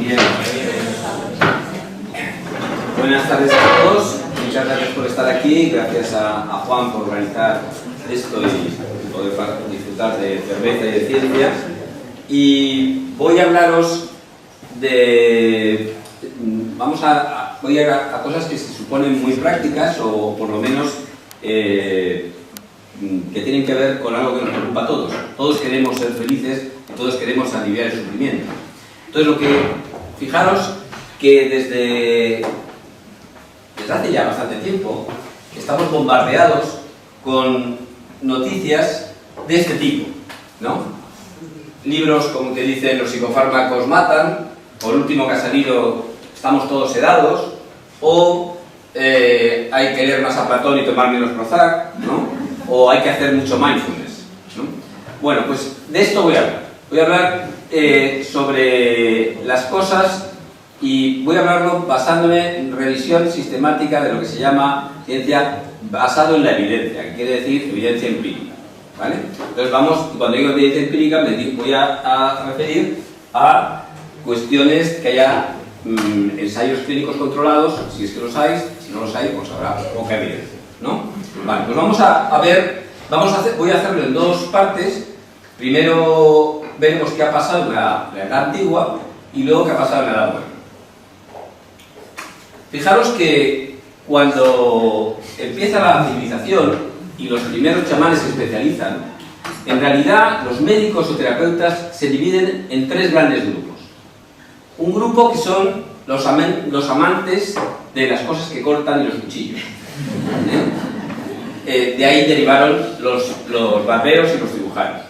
Bien. Buenas tardes a todos. Muchas gracias por estar aquí. Gracias a Juan por organizar esto y poder disfrutar de cerveza y de ciencia. Y voy a hablaros de... voy a cosas que se suponen muy prácticas o por lo menos que tienen que ver con algo que nos preocupa a todos. Todos queremos ser felices y todos queremos aliviar el sufrimiento. Entonces, fijaros que desde hace ya bastante tiempo estamos bombardeados con noticias de este tipo, ¿no? Libros como que dicen los psicofármacos matan, o el último que ha salido, estamos todos sedados, o hay que leer más a Platón y tomar menos Prozac, ¿no? O hay que hacer mucho mindfulness, ¿no? Bueno, pues de esto voy a hablar. Voy a hablar sobre las cosas y voy a hablarlo basándome en revisión sistemática de lo que se llama ciencia basado en la evidencia, que quiere decir evidencia empírica, ¿vale? Entonces cuando digo evidencia empírica voy a referir a cuestiones que haya ensayos clínicos controlados, si es que los hay, si no los hay, pues habrá poca evidencia, ¿no? Vale, pues voy a hacerlo en dos partes. Primero veremos qué ha pasado en la Edad Antigua y luego qué ha pasado en la Edad Moderna. Fijaros que cuando empieza la civilización y los primeros chamanes se especializan, en realidad los médicos o terapeutas se dividen en tres grandes grupos. Un grupo que son los amantes de las cosas que cortan y los cuchillos. De ahí derivaron los barberos y los cirujanos.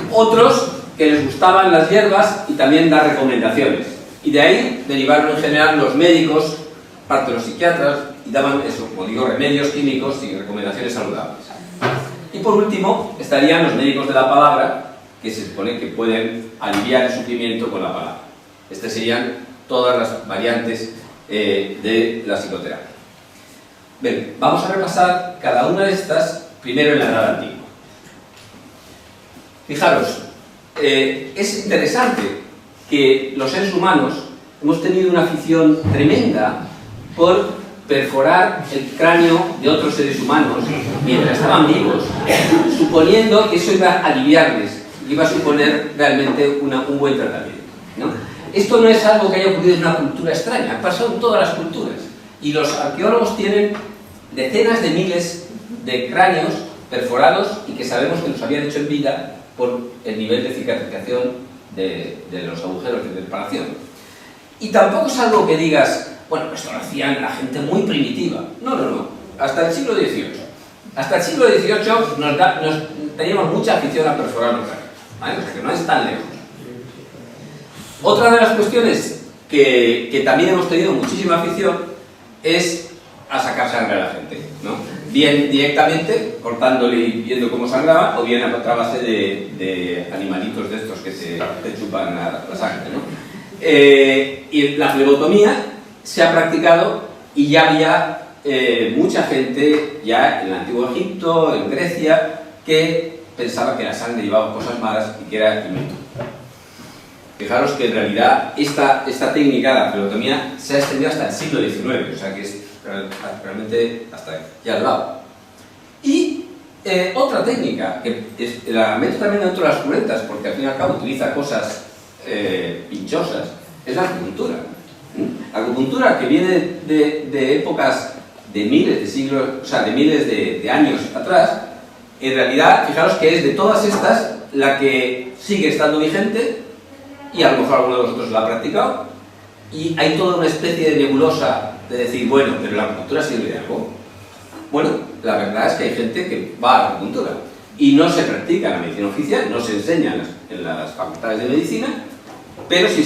Otros que les gustaban las hierbas y también dar recomendaciones. Y de ahí derivaron en general los médicos, parte de los psiquiatras, y daban eso, como digo, remedios químicos y recomendaciones saludables. Y por último estarían los médicos de la palabra, que se supone que pueden aliviar el sufrimiento con la palabra. Estas serían todas las variantes de la psicoterapia. Bien, vamos a repasar cada una de estas primero en la Edad Antigua. Fijaros, es interesante que los seres humanos hemos tenido una afición tremenda por perforar el cráneo de otros seres humanos mientras estaban vivos, suponiendo que eso iba a aliviarles, iba a suponer realmente un buen tratamiento, ¿no? Esto no es algo que haya ocurrido en una cultura extraña, ha pasado en todas las culturas. Y los arqueólogos tienen decenas de miles de cráneos perforados y que sabemos que los habían hecho en vida por el nivel de cicatrización de los agujeros de preparación. Y tampoco es algo que digas, bueno, esto lo hacían la gente muy primitiva. No. Hasta el siglo XVIII. Hasta el siglo XVIII teníamos mucha afición a perforar los cráneos, ¿vale? O sea que no es tan lejos. Otra de las cuestiones que también hemos tenido muchísima afición es a sacar sangre a la gente, ¿no? Bien directamente, cortándole y viendo cómo sangraba, o bien a otra base de animalitos de estos que te chupan la sangre, ¿no? Y la flebotomía se ha practicado y ya había mucha gente, ya en el Antiguo Egipto, en Grecia, que pensaba que la sangre llevaba cosas malas y que era inútil. Fijaros que en realidad esta técnica de la flebotomía se ha extendido hasta el siglo XIX, o sea que es realmente hasta aquí al lado. Y otra técnica, que la meto también dentro de las curentas, porque al fin y al cabo utiliza cosas pinchosas, es la acupuntura. La acupuntura, que viene de épocas de miles de siglos, o sea, de miles de años atrás, en realidad, fijaros que es de todas estas la que sigue estando vigente, y a lo mejor alguno de vosotros lo ha practicado, y hay toda una especie de nebulosa de decir, bueno, pero la acupuntura sirve de algo. Bueno, la verdad es que hay gente que va a la acupuntura y no se practica en la medicina oficial, no se enseña en las facultades de medicina, pero sí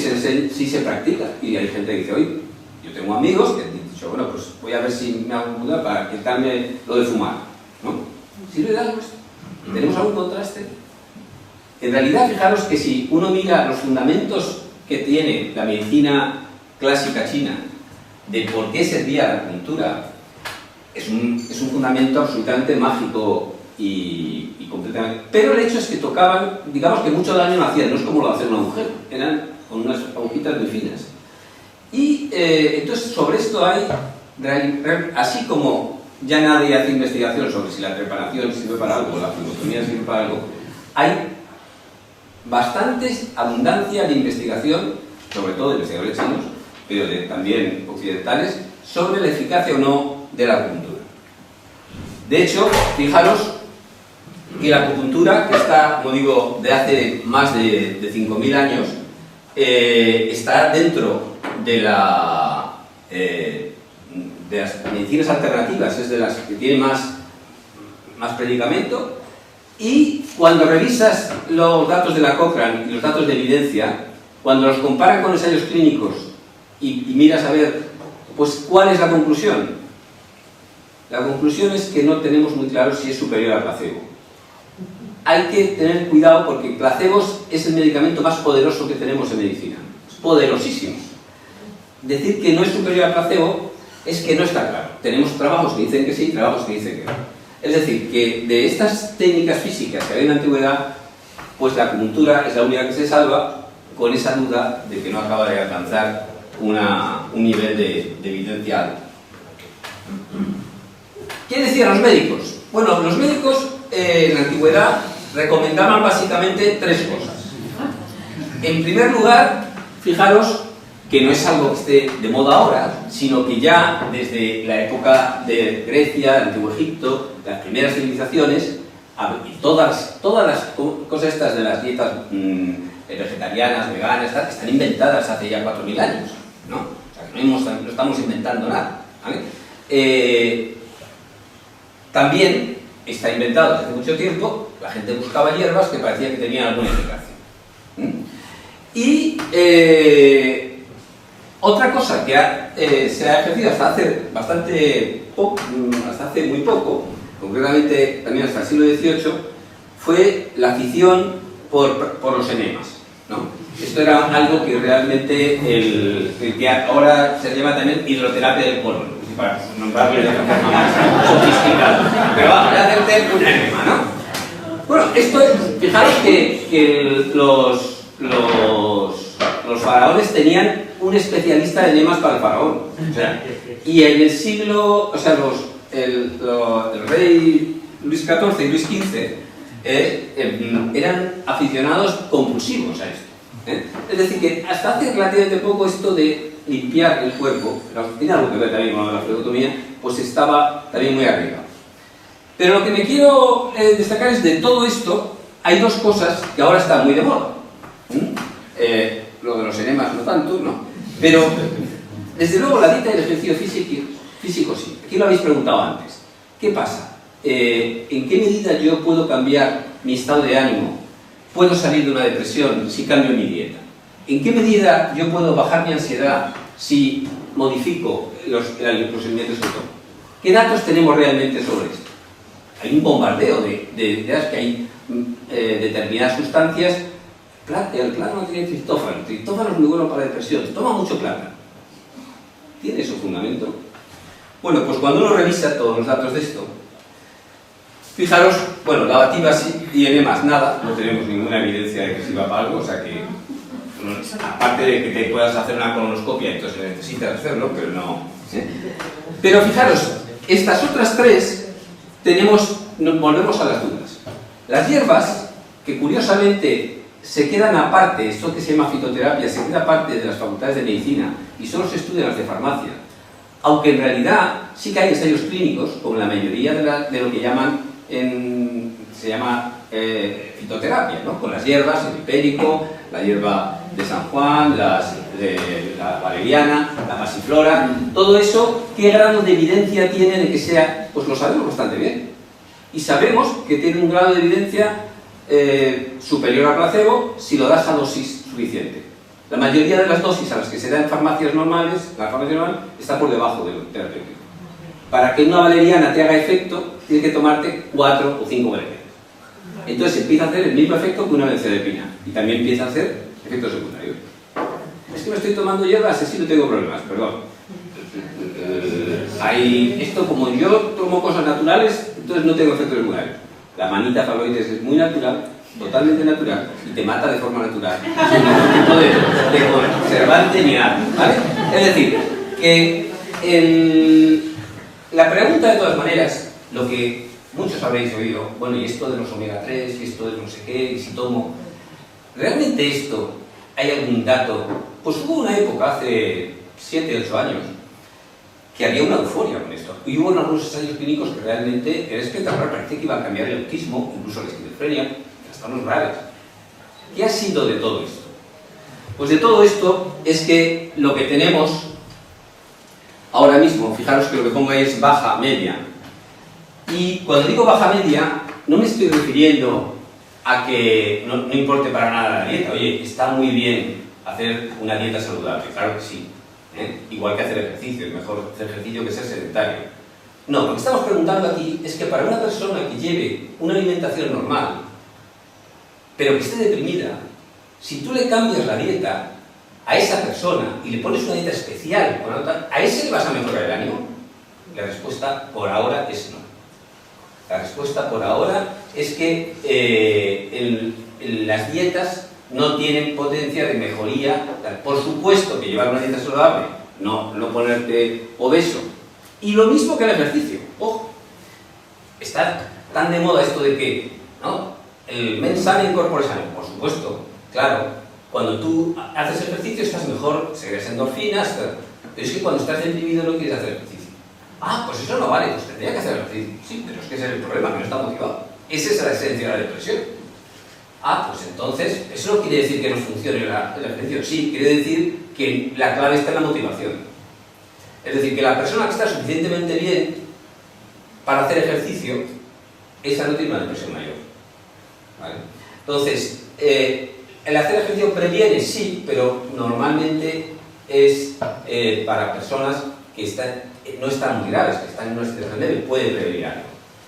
se practica. Y hay gente que dice, oye, yo tengo amigos que han dicho, bueno, pues voy a ver si me hago acupuntura para quitarme lo de fumar, ¿no? ¿Sirve de algo esto? ¿Tenemos algún contraste? En realidad, fijaros que si uno mira los fundamentos que tiene la medicina clásica china de por qué servía la acupuntura, es un fundamento absolutamente mágico y completamente... Pero el hecho es que tocaban, digamos que mucho daño no hacían, no es como lo hace un agujero, eran con unas agujitas muy finas. Y entonces sobre esto hay, así como ya nadie hace investigación sobre si la preparación sirve para algo o la flebotomía sirve para algo, hay bastante abundancia de investigación, sobre todo de investigadores chinos, pero también occidentales, sobre la eficacia o no de la acupuntura. De hecho, fijaros que la acupuntura, que está, como digo, de hace más de 5.000 años, está dentro de las medicinas alternativas, es de las que tiene más predicamento, y cuando revisas los datos de la Cochrane y los datos de evidencia, cuando los comparan con ensayos clínicos y miras a ver, pues, ¿cuál es la conclusión? La conclusión es que no tenemos muy claro si es superior al placebo. Hay que tener cuidado porque placebos es el medicamento más poderoso que tenemos en medicina. Es poderosísimo. Decir que no es superior al placebo es que no está claro. Tenemos trabajos que dicen que sí y trabajos que dicen que no. Es decir, que de estas técnicas físicas que había en la antigüedad, pues la acupuntura es la única que se salva, con esa duda de que no acaba de alcanzar un nivel de evidencia alto. ¿Qué decían los médicos? Bueno, los médicos en la antigüedad recomendaban básicamente tres cosas. En primer lugar, fijaros que no es algo que esté de moda ahora, sino que ya desde la época de Grecia, del Antiguo Egipto, las primeras civilizaciones, todas las cosas estas de las dietas vegetarianas, veganas, están inventadas hace ya 4.000 años, ¿no? O sea, que no estamos inventando nada, ¿vale? También está inventado desde hace mucho tiempo, la gente buscaba hierbas que parecía que tenían alguna eficacia. Y otra cosa que se ha ejercido hasta hace hasta hace muy poco, concretamente también hasta el siglo XVIII, fue la afición por los enemas, ¿no? Esto era algo que realmente el que ahora se llama también hidroterapia del colon, para nombrarlo de una forma más sofisticada. Pero vamos, a hacerte un enema, ¿no? Bueno, esto es, fijaros que los faraones tenían un especialista de enemas para el faraón. O sea, y en el siglo, o sea, el rey Luis XIV y Luis XV eran aficionados compulsivos a esto. Es decir, que hasta hace relativamente poco esto de limpiar el cuerpo, tiene algo que ver también con la flebotomía, pues estaba también muy arriba. Pero lo que me quiero destacar es de todo esto, hay dos cosas que ahora están muy de moda. Lo de los enemas no tanto, ¿no? Pero, desde luego, la dieta y el ejercicio físico sí. Aquí lo habéis preguntado antes. ¿Qué pasa? ¿En qué medida yo puedo cambiar mi estado de ánimo? ¿Puedo salir de una depresión si cambio mi dieta? ¿En qué medida yo puedo bajar mi ansiedad si modifico los alimentos que tomo? ¿Qué datos tenemos realmente sobre esto? Hay un bombardeo de ideas que hay determinadas sustancias. El plátano tiene triptófano. El triptófano es muy bueno para la depresión. Toma mucho plátano. ¿Tiene su fundamento? Bueno, pues cuando uno revisa todos los datos de esto, fijaros, bueno, lavativas y enemas, nada, no tenemos ninguna evidencia de que sirva para algo, o sea que, aparte de que te puedas hacer una colonoscopia, entonces necesitas hacerlo, pero no. Pero fijaros, estas otras tres, volvemos a las dudas. Las hierbas, que curiosamente se quedan aparte, esto que se llama fitoterapia, se queda aparte de las facultades de medicina y solo se estudian las de farmacia, aunque en realidad sí que hay ensayos clínicos, como la mayoría de lo que se llama fitoterapia, ¿no? Con las hierbas, el hipérico, la hierba de San Juan, la valeriana, la pasiflora, todo eso, ¿qué grado de evidencia tiene de que sea? Pues lo sabemos bastante bien. Y sabemos que tiene un grado de evidencia superior al placebo si lo das a dosis suficiente. La mayoría de las dosis a las que se da en farmacias normales, la farmacia normal, está por debajo del terapéutico. Para que una valeriana te haga efecto, tienes que tomarte 4 o 5 valerianas. Entonces empieza a hacer el mismo efecto que una benzodiazepina y también empieza a hacer efectos secundarios. Es que me estoy tomando hierbas, así no tengo problemas, perdón. Esto, como yo tomo cosas naturales, entonces no tengo efectos secundarios. La manita faloides es muy natural totalmente natural, y te mata de forma natural, sin ningún tipo de conservante ni nada, ¿vale? Es decir, que la pregunta, de todas maneras, lo que muchos habréis oído, bueno, y esto de los omega 3, y esto de no sé qué, y si tomo, ¿realmente esto hay algún dato? Pues hubo una época, hace 7, 8 años, que había una euforia con esto. Y hubo algunos ensayos clínicos que realmente era espectacular, parecía que iban a cambiar el autismo, incluso la esquizofrenia, hasta los graves. ¿Qué ha sido de todo esto? Pues de todo esto es que lo que tenemos ahora mismo, fijaros que lo que pongo ahí es baja media. Y cuando digo baja media, no me estoy refiriendo a que no importe para nada la dieta. Oye, está muy bien hacer una dieta saludable, claro que sí. Igual que hacer ejercicio, es mejor hacer ejercicio que ser sedentario. No, lo que estamos preguntando aquí es que para una persona que lleve una alimentación normal, pero que esté deprimida, si tú le cambias la dieta a esa persona y le pones una dieta especial, ¿a ese le vas a mejorar el ánimo? La respuesta por ahora es no. La respuesta por ahora es que las dietas no tienen potencia de mejoría. Por supuesto que llevar una dieta saludable, no ponerte obeso. Y lo mismo que el ejercicio. Ojo, está tan de moda esto de que, ¿no?, el mens sana in corpore sano. Por supuesto, claro, cuando tú haces ejercicio estás mejor, segregas endorfinas, pero es que cuando estás deprimido no quieres hacer ejercicio. Ah, pues eso no vale, pues tendría que hacer ejercicio. Sí, pero es que ese es el problema, que no está motivado. Esa es la esencia de la depresión. Ah, pues entonces, eso no quiere decir que no funcione el ejercicio. Sí, quiere decir que la clave está en la motivación. Es decir, que la persona que está suficientemente bien para hacer ejercicio, esa no tiene una depresión mayor. ¿Vale? Entonces, el hacer ejercicio previene, sí, pero normalmente es para personas que no están muy graves, que están en una situación leve, puede prevenir algo.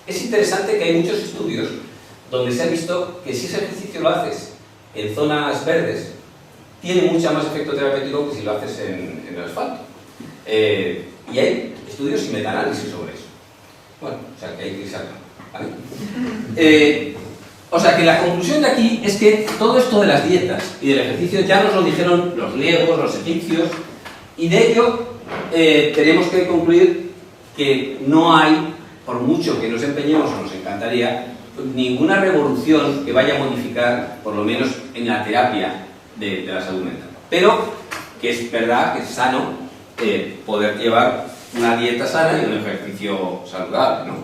Es interesante que hay muchos estudios donde se ha visto que si ese ejercicio lo haces en zonas verdes, tiene mucho más efecto terapéutico que si lo haces en el asfalto. Y hay estudios y metaanálisis sobre eso. Bueno, o sea que hay que irse al campo, ¿vale? O sea que la conclusión de aquí es que todo esto de las dietas y del ejercicio ya nos lo dijeron los griegos, los egipcios, y de ello tenemos que concluir que no hay, por mucho que nos empeñemos o nos encantaría, ninguna revolución que vaya a modificar, por lo menos en la terapia de la salud mental. Pero que es verdad que es sano poder llevar una dieta sana y un ejercicio saludable, ¿no?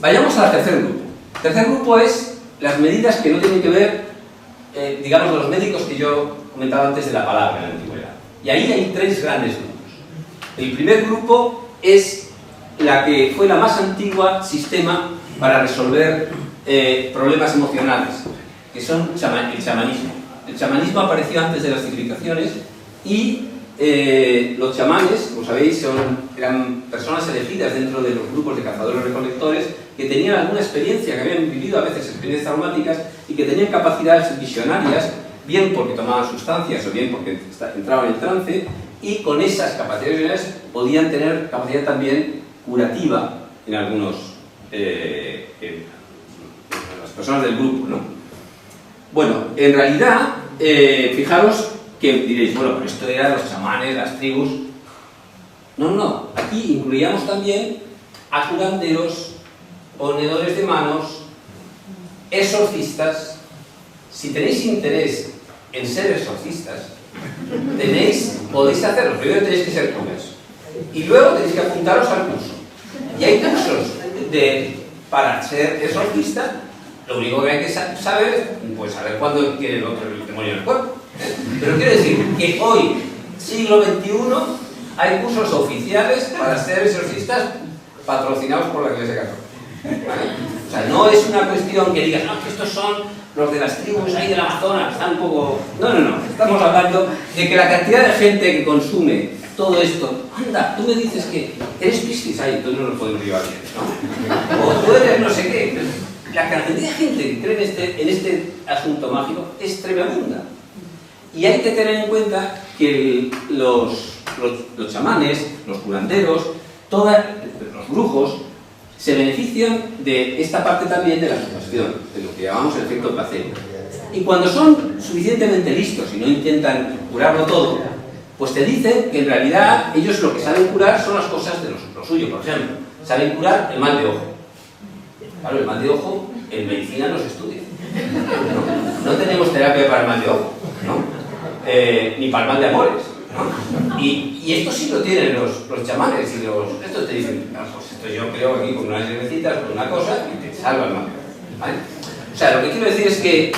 Vayamos al tercer grupo. El tercer grupo es las medidas que no tienen que ver, digamos, los médicos que yo comentaba antes de la palabra en la antigüedad. Y ahí hay 3 grandes grupos. El primer grupo es la que fue la más antigua sistema para resolver problemas emocionales, que son el chamanismo. El chamanismo apareció antes de las civilizaciones y los chamanes, como sabéis, eran personas elegidas dentro de los grupos de cazadores-recolectores que tenían alguna experiencia, que habían vivido a veces experiencias traumáticas y que tenían capacidades visionarias, bien porque tomaban sustancias o bien porque entraban en trance, y con esas capacidades visionarias podían tener capacidad también curativa en algunos las personas del grupo, ¿no? Bueno, en realidad, fijaros que diréis, bueno, pero esto era los chamanes, las tribus. No, aquí incluíamos también a curanderos, ponedores de manos, exorcistas. Si tenéis interés en ser exorcistas, podéis hacerlo. Primero tenéis que ser curas y luego tenéis que apuntaros al curso. Y hay cursos para ser exorcista. Lo único que hay que saber, pues saber cuándo tiene el otro el demonio en el cuerpo. Pero quiero decir que hoy, siglo XXI, hay cursos oficiales para ser exorcistas patrocinados por la Iglesia Católica. ¿Vale? O sea, no es una cuestión que digas, no, que estos son los de las tribus ahí del Amazonas, están un poco... No. Estamos hablando de que la cantidad de gente que consume todo esto, anda, tú me dices que eres Piscis, ahí, entonces no nos podemos llevar bien, ¿no? O tú eres no sé qué. La cantidad de gente que cree en este asunto mágico es tremenda. Y hay que tener en cuenta que los chamanes, los curanderos, los brujos, se benefician de esta parte también de la sugestión, de lo que llamamos el efecto placebo. Y cuando son suficientemente listos y no intentan curarlo todo, pues te dicen que en realidad ellos lo que saben curar son las cosas de lo suyo. Por ejemplo, saben curar el mal de ojo. Claro, el mal de ojo en medicina no se estudia. No tenemos terapia para el mal de ojo, ¿no? Ni para el mal de amores, ¿no? Y esto sí lo tienen los chamanes y estos te dicen, ah, pues esto yo creo aquí con unas hierbecitas, con una cosa y te salva el mal de ojo, ¿vale? O sea, lo que quiero decir es que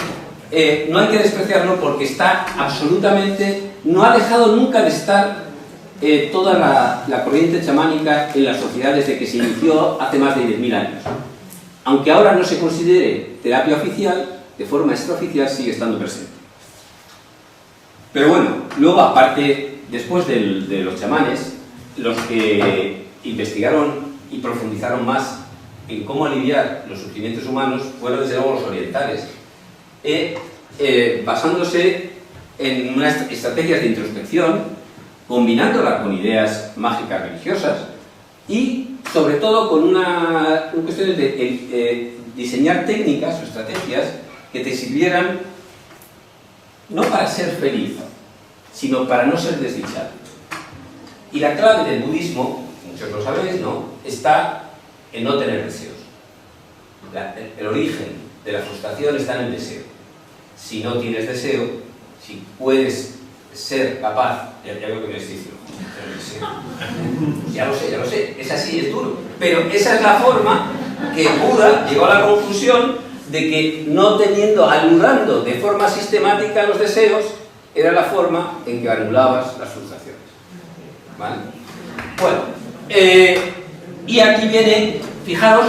no hay que despreciarlo porque está absolutamente, no ha dejado nunca de estar toda la corriente chamánica en la sociedad desde que se inició hace más de 10.000 años. Aunque ahora no se considere terapia oficial, de forma extraoficial sigue estando presente. Pero bueno, luego aparte, después de los chamanes, los que investigaron y profundizaron más en cómo aliviar los sufrimientos humanos fueron desde luego los orientales, basándose en unas estrategias de introspección, combinándolas con ideas mágicas religiosas y sobre todo con una cuestión de diseñar técnicas o estrategias que te sirvieran no para ser feliz, sino para no ser desdichado. Y la clave del budismo, muchos lo sabéis, ¿no?, está en no tener deseos. El origen de la frustración está en el deseo. Si no tienes deseo, si puedes ser capaz, ya veo que me estoy diciendo, ya lo sé, es así, es duro, pero esa es la forma que Buda llegó a la conclusión de que no anulando de forma sistemática los deseos, era la forma en que anulabas las frustraciones. ¿Vale? Bueno, y aquí viene, fijaros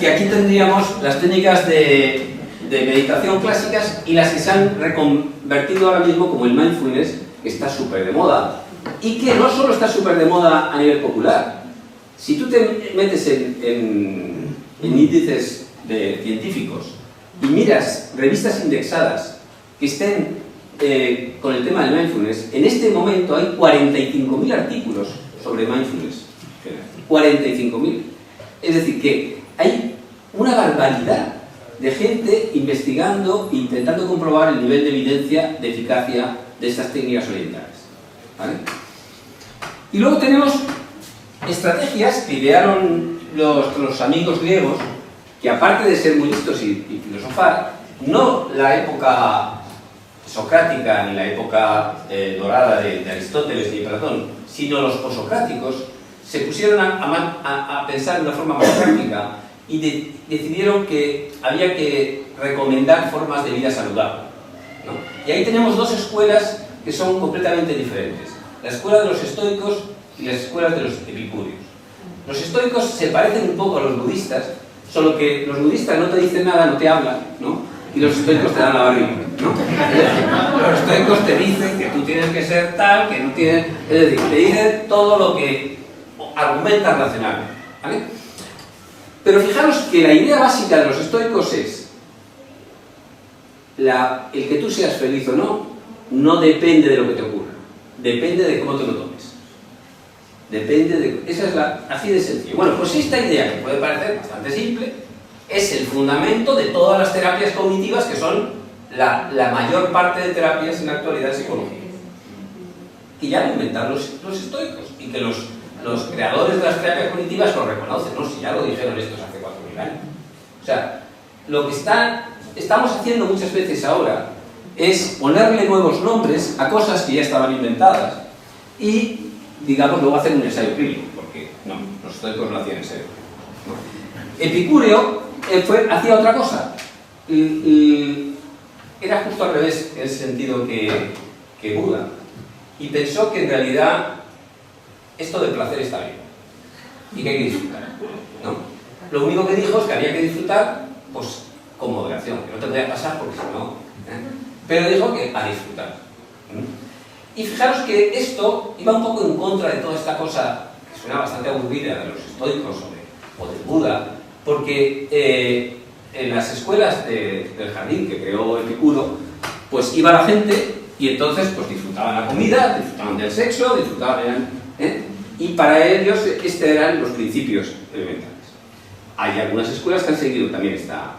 que aquí tendríamos las técnicas de meditación clásicas y las que se han reconvertido ahora mismo como el mindfulness, que está súper de moda, y que no solo está súper de moda a nivel popular. Si tú te metes en índices científicos y miras revistas indexadas que estén con el tema del mindfulness, en este momento hay 45.000 artículos sobre mindfulness. 45.000. Es decir, que hay una barbaridad de gente investigando e intentando comprobar el nivel de evidencia de eficacia de estas técnicas orientales. ¿Vale? Y luego tenemos estrategias que idearon los amigos griegos, que aparte de ser muy listos y filosofar, no la época socrática ni la época dorada de Aristóteles ni de Platón, sino los posocráticos, se pusieron a pensar de una forma más práctica y decidieron que había que recomendar formas de vida saludable, ¿no? Y ahí tenemos dos escuelas que son completamente diferentes: la escuela de los estoicos y las escuelas de los epicúreos. Los estoicos se parecen un poco a los budistas, solo que los budistas no te dicen nada, no te hablan, ¿no? Y los estoicos te dan la barriga, ¿no? Los estoicos te dicen que tú tienes que ser tal, que no tienes... Es decir, te dicen todo lo que argumenta racionalmente, ¿vale? Pero fijaros que la idea básica de los estoicos es el que tú seas feliz o no depende de lo que te ocurra, depende de cómo te lo tomes. Depende de... Esa es así de sencillo. Bueno, pues esta idea, que puede parecer bastante simple, es el fundamento de todas las terapias cognitivas, que son la mayor parte de terapias en la actualidad psicológica. Y ya lo inventaron los estoicos, y que los creadores de las terapias cognitivas lo reconocen, ¿no? Si ya lo dijeron estos hace 4.000 años. O sea, lo que estamos haciendo muchas veces ahora es ponerle nuevos nombres a cosas que ya estaban inventadas y, digamos, luego hacer un ensayo clínico, porque no, los estoicos no hacían ensayo clínico, ¿no? Epicúreo hacía otra cosa. Era justo al revés en ese sentido que Buda, y pensó que en realidad esto del placer está bien y que hay que disfrutar, ¿no? Lo único que dijo es que había que disfrutar, pues, con moderación, que no te podía pasar porque si no, pero dijo que a disfrutar. Y fijaros que esto iba un poco en contra de toda esta cosa que suena bastante aburrida de los estoicos o de Buda, porque en las escuelas del jardín que creó Epicuro, pues iba la gente y entonces pues disfrutaban la comida, disfrutaban del sexo, disfrutaban y para ellos estos eran los principios elementales. hay algunas escuelas que han seguido también esta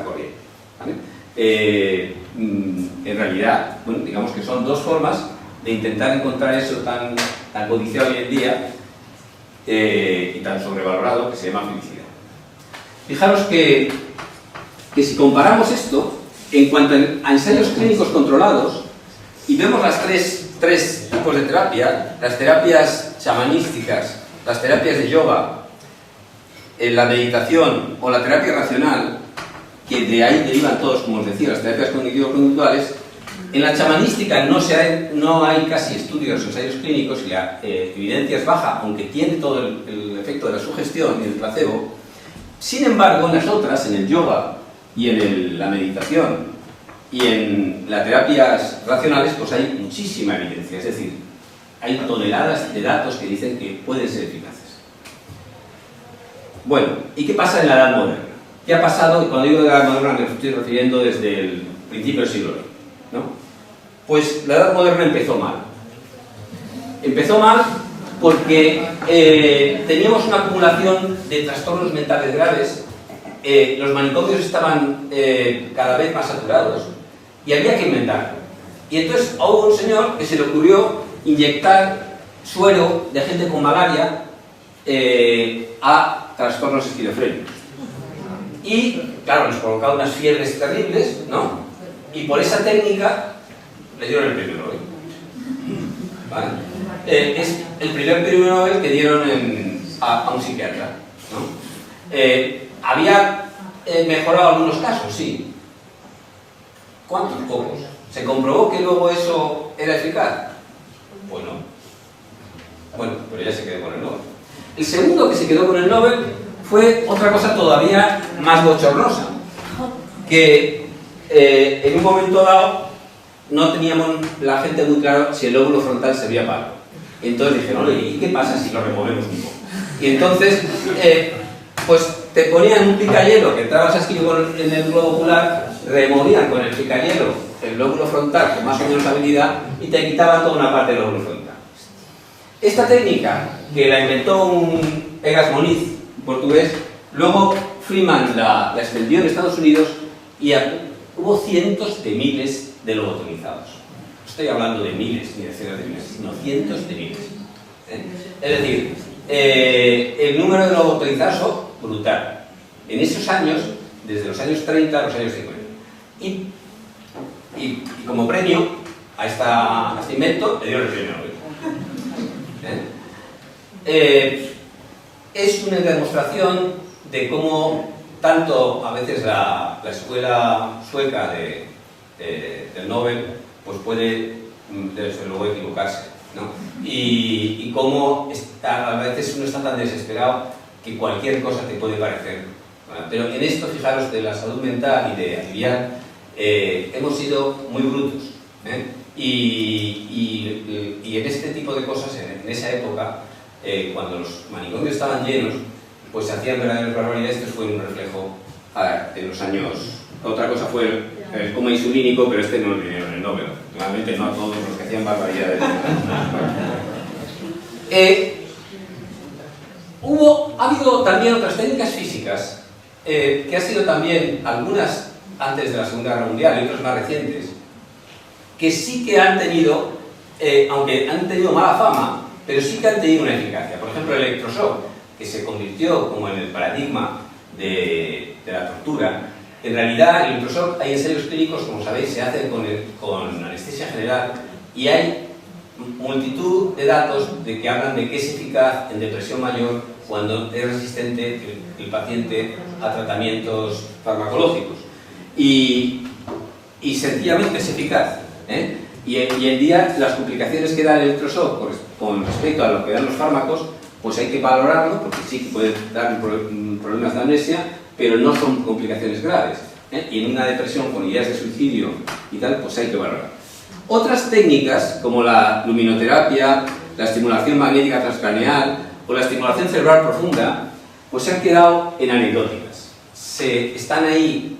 corriente, ¿vale? En realidad, bueno, digamos que son dos formas de intentar encontrar eso tan codiciado hoy en día y tan sobrevalorado, que se llama felicidad. Fijaros que si comparamos esto, en cuanto a ensayos clínicos controlados, y vemos las tres tipos de terapia, las terapias chamanísticas, las terapias de yoga, la meditación o la terapia racional, que de ahí derivan todos, como os decía, las terapias cognitivo-conductuales, en la chamanística no hay casi estudios, ensayos clínicos, y la evidencia es baja, aunque tiene todo el efecto de la sugestión y el placebo. Sin embargo, en las otras, en el yoga y en la meditación y en las terapias racionales, pues hay muchísima evidencia, es decir, hay toneladas de datos que dicen que pueden ser eficaces. Bueno, ¿y qué pasa en la Edad Moderna? ¿Qué ha pasado? Y cuando digo de la Edad Moderna me estoy refiriendo desde el principio del siglo XX, ¿no? Pues la Edad Moderna empezó mal. Empezó mal porque teníamos una acumulación de trastornos mentales graves, los manicomios estaban cada vez más saturados y había que inventar. Y entonces hubo un señor que se le ocurrió inyectar suero de gente con malaria a trastornos esquizofrénicos. Y, claro, les provocaba unas fiebres terribles, ¿no? Y por esa técnica le dieron el premio Nobel. ¿Vale? Es el primer premio Nobel que dieron a un psiquiatra, ¿no? Había mejorado algunos casos, sí. ¿Cuántos? Pocos. ¿Se comprobó que luego eso era eficaz? Pues no. Bueno, pero ya se quedó con el Nobel. El segundo que se quedó con el Nobel fue otra cosa todavía más bochornosa, que en un momento dado no teníamos la gente muy claro si el lóbulo frontal servía para algo. Entonces dijeron, oye, ¿y qué pasa si lo removemos un poco? Y entonces, pues te ponían un picayelo que entrabas así en el globo ocular, removían con el picayelo el lóbulo frontal con más o menos habilidad y te quitaban toda una parte del lóbulo frontal. Esta técnica, que la inventó un Egas Moniz, portugués, luego Freeman la extendió en Estados Unidos y hubo cientos de miles de lobotomizados. No estoy hablando de miles ni decenas de miles, sino cientos de miles. Es decir, el número de lobotomizados fue brutal. En esos años, desde los años 30 a los años 50. Y como premio a este invento, le dieron el premio Nobel. Es una demostración de cómo tanto a veces la escuela sueca del Nobel pues puede desde luego equivocarse, ¿no? Y cómo a veces uno está tan desesperado que cualquier cosa te puede parecer, ¿vale? Pero en esto, fijaros, de la salud mental y de aliviar, hemos sido muy brutos, ¿eh? Y en este tipo de cosas, en esa época, cuando los manicomios estaban llenos, pues se hacían verdaderas barbaridades. Esto fue un reflejo en los años. Otra cosa fue el coma insulínico, pero este no lo dieron el Nobel. Realmente no a todos los que hacían barbaridades. Ha habido también otras técnicas físicas que han sido también algunas antes de la Segunda Guerra Mundial y otras más recientes, que sí que han tenido, aunque han tenido mala fama, pero sí que han tenido una eficacia. Por ejemplo, el electroshock, que se convirtió como en el paradigma de la tortura. En realidad, el electroshock, hay ensayos clínicos, como sabéis, se hacen con anestesia general y hay multitud de datos de que hablan de que es eficaz en depresión mayor cuando es resistente el paciente a tratamientos farmacológicos. Y sencillamente es eficaz, ¿eh? Y en día las complicaciones que da el electroshock con respecto a lo que dan los fármacos, pues hay que valorarlo, porque sí que puede dar problemas de amnesia, pero no son complicaciones graves, ¿eh? Y en una depresión con ideas de suicidio y tal, pues hay que valorar. Otras técnicas, como la luminoterapia, la estimulación magnética transcraneal o la estimulación cerebral profunda, pues se han quedado en anecdóticas. Están ahí,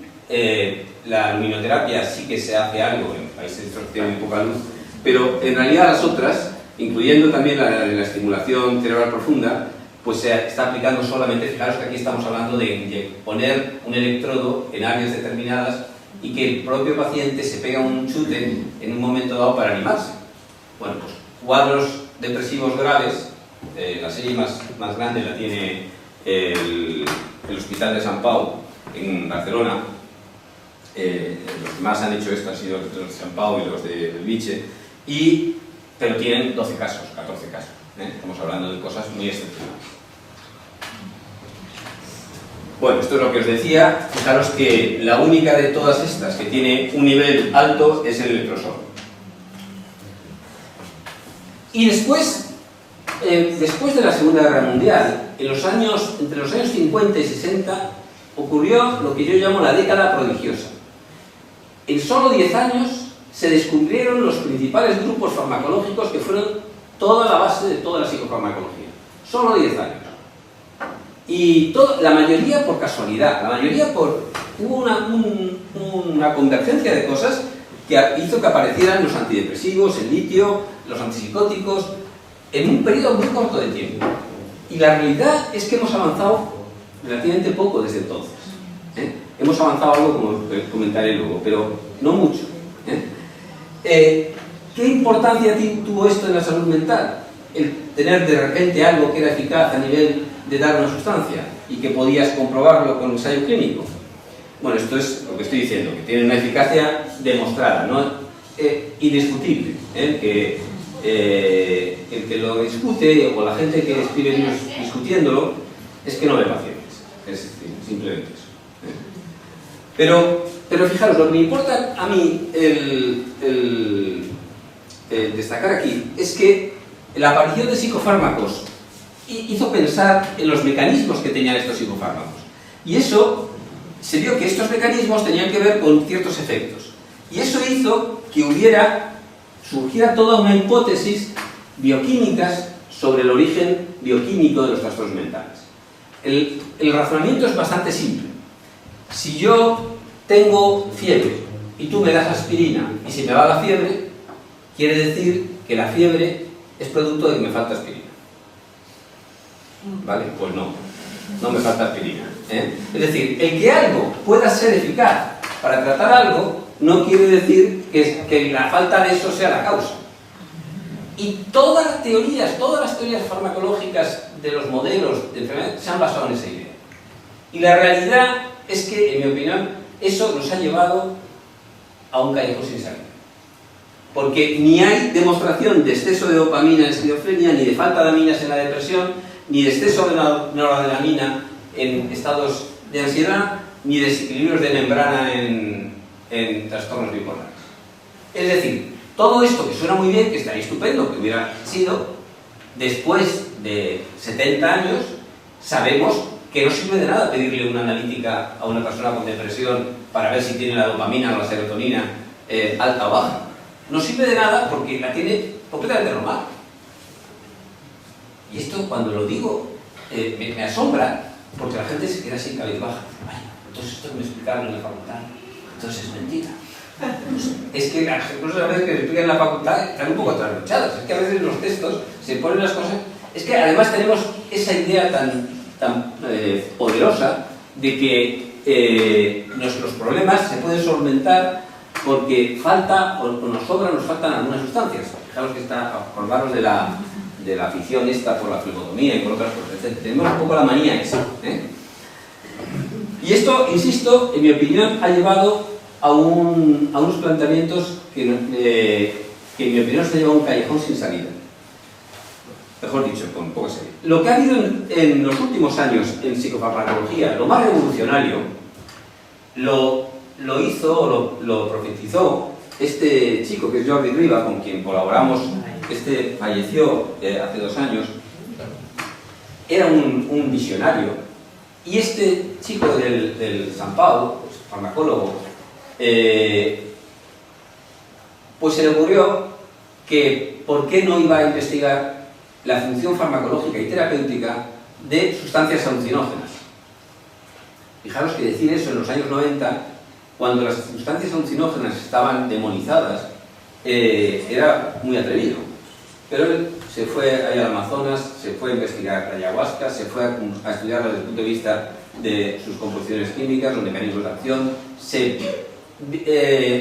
la luminoterapia sí que se hace algo en países que tienen poca luz, pero en realidad las otras, incluyendo también la estimulación cerebral profunda, pues se está aplicando solamente, fijaros que aquí estamos hablando de poner un electrodo en áreas determinadas y que el propio paciente se pega un chute en un momento dado para animarse. Bueno, pues cuadros depresivos graves, la serie más grande la tiene el Hospital de Sant Pau en Barcelona. Los que más han hecho esto han sido los de Sant Pau y los de Belviche, pero tienen 12 casos, 14 casos. Estamos hablando de cosas muy excepcionales. Bueno, esto es lo que os decía. Fijaros que la única de todas estas que tiene un nivel alto es el electrosol. Y después de la Segunda Guerra Mundial, entre los años 50 y 60, ocurrió lo que yo llamo la década prodigiosa. En solo 10 años se descubrieron los principales grupos farmacológicos que fueron toda la base de toda la psicofarmacología. Solo 10 años. Y la mayoría por casualidad, hubo una convergencia de cosas que hizo que aparecieran los antidepresivos, el litio, los antipsicóticos, en un periodo muy corto de tiempo. Y la realidad es que hemos avanzado relativamente poco desde entonces. Hemos avanzado algo, como comentaré luego, pero no mucho. ¿Qué importancia tuvo esto en la salud mental? El tener de repente algo que era eficaz a nivel de dar una sustancia y que podías comprobarlo con ensayo clínico. Bueno, esto es lo que estoy diciendo, que tiene una eficacia demostrada, ¿no? Indiscutible, que el que lo discute o la gente que escribe libros discutiéndolo es que no ve pacientes, es simplemente eso. Pero fijaros, lo que me importa a mí destacar aquí es que la aparición de psicofármacos hizo pensar en los mecanismos que tenían estos psicofármacos. Y eso, se vio que estos mecanismos tenían que ver con ciertos efectos. Y eso hizo que surgiera toda una hipótesis bioquímicas sobre el origen bioquímico de los trastornos mentales. El razonamiento es bastante simple. Si yo tengo fiebre y tú me das aspirina y se me va la fiebre, quiere decir que la fiebre es producto de que me falta aspirina. ¿Vale? Pues no me falta aspirina. Es decir, el que algo pueda ser eficaz para tratar algo no quiere decir que la falta de eso sea la causa. Y todas las teorías farmacológicas de los modelos de enfermedad se han basado en esa idea. Y la realidad es que, en mi opinión, eso nos ha llevado a un callejón sin salida. Porque ni hay demostración de exceso de dopamina en esquizofrenia, ni de falta de aminas en la depresión, ni de exceso de noradrenalina en estados de ansiedad, ni desequilibrios de membrana en trastornos bipolares. Es decir, todo esto que suena muy bien, que estaría estupendo, que hubiera sido, después de 70 años, sabemos que no sirve de nada pedirle una analítica a una persona con depresión para ver si tiene la dopamina o la serotonina alta o baja. No sirve de nada porque la tiene completamente normal. Y esto, cuando lo digo, me asombra, porque la gente se queda así cabizbaja. Entonces esto que me explicaron en la facultad, entonces es mentira. Pues es que las cosas a veces que se explican en la facultad están un poco trasnochadas. Es que a veces en los textos se ponen las cosas... Es que además tenemos esa idea tan poderosa de que nuestros problemas se pueden solventar porque falta o nos faltan algunas sustancias. Fijaros que acordaros de la afición esta por la flebotomía y por otras cosas, etc. Tenemos un poco la manía esa. Y esto, insisto, en mi opinión, ha llevado a unos planteamientos que en mi opinión se ha llevado a un callejón sin salida. Mejor dicho, con poca serie. Lo que ha habido en los últimos años en psicofarmacología, lo más revolucionario, lo profetizó este chico que es Jordi Riba, con quien colaboramos. Este falleció hace 2 años. Era un visionario. Y este chico del Sant Pau, farmacólogo, pues se le ocurrió que por qué no iba a investigar la función farmacológica y terapéutica de sustancias alucinógenas. Fijaros que decir eso en los años 90, cuando las sustancias alucinógenas estaban demonizadas, era muy atrevido. Pero él se fue ahí al Amazonas, se fue a investigar la ayahuasca, se fue a estudiarla desde el punto de vista de sus composiciones químicas, los mecanismos de acción, se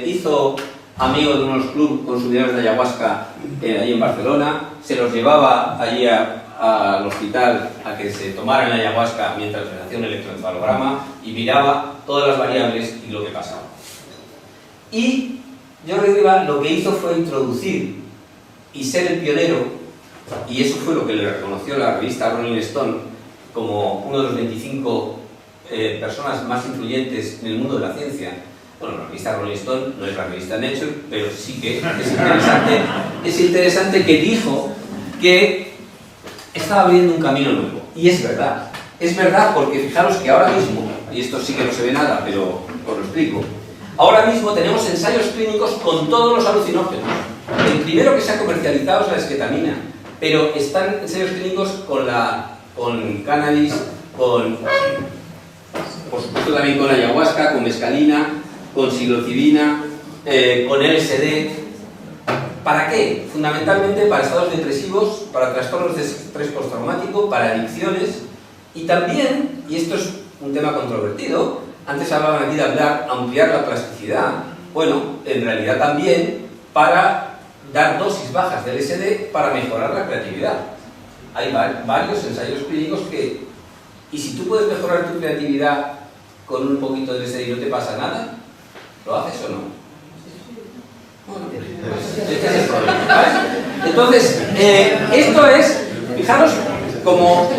hizo amigo de unos clubes consumidores de ayahuasca allí en Barcelona, se los llevaba allí al hospital a que se tomaran la ayahuasca mientras les hacía un electroencefalograma y miraba todas las variables y lo que pasaba. Y Jordi Riba lo que hizo fue introducir y ser el pionero, y eso fue lo que le reconoció la revista Rolling Stone como uno de los 25 personas más influyentes en el mundo de la ciencia. Bueno, la revista Rolling Stone no es la revista Nature, pero sí que es interesante que dijo que estaba abriendo un camino nuevo. Y es verdad porque fijaros que ahora mismo, y esto sí que no se ve nada, pero os lo explico, ahora mismo tenemos ensayos clínicos con todos los alucinógenos. El primero que se ha comercializado es la esquetamina, pero están ensayos clínicos con cannabis, por supuesto también con ayahuasca, con mescalina, con psilocibina, con LSD. ¿Para qué? Fundamentalmente para estados depresivos, para trastornos de estrés postraumático, para adicciones y también, y esto es un tema controvertido, antes hablaban aquí de ampliar la plasticidad. Bueno, en realidad también para dar dosis bajas de LSD para mejorar la creatividad. Hay varios ensayos clínicos que... Y si tú puedes mejorar tu creatividad con un poquito de LSD y no te pasa nada, ¿lo haces o no? Bueno, pues este es el problema, ¿vale? Entonces, esto es, fijaros, como